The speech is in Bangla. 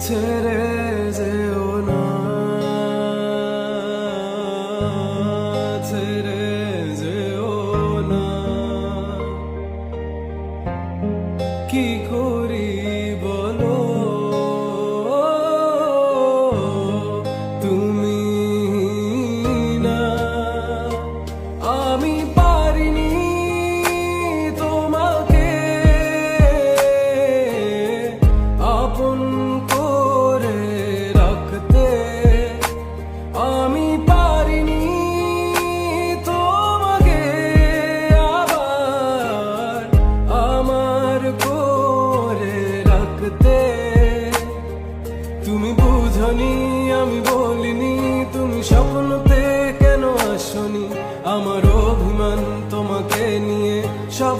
ছেড়ে যেও না, ছেড়ে যেও না। কি করি বলো তুমি না, আমি পারিনি তোমাকে আপন করে রাখতে, আমি পারিনি তোমাকে আবার আমার করে রাখতে। তুমি বুঝনি আমি বলিনি, তুমি স্বপ্নতে কেন আসনি, আমার অভিমান তোমাকে নিয়ে সব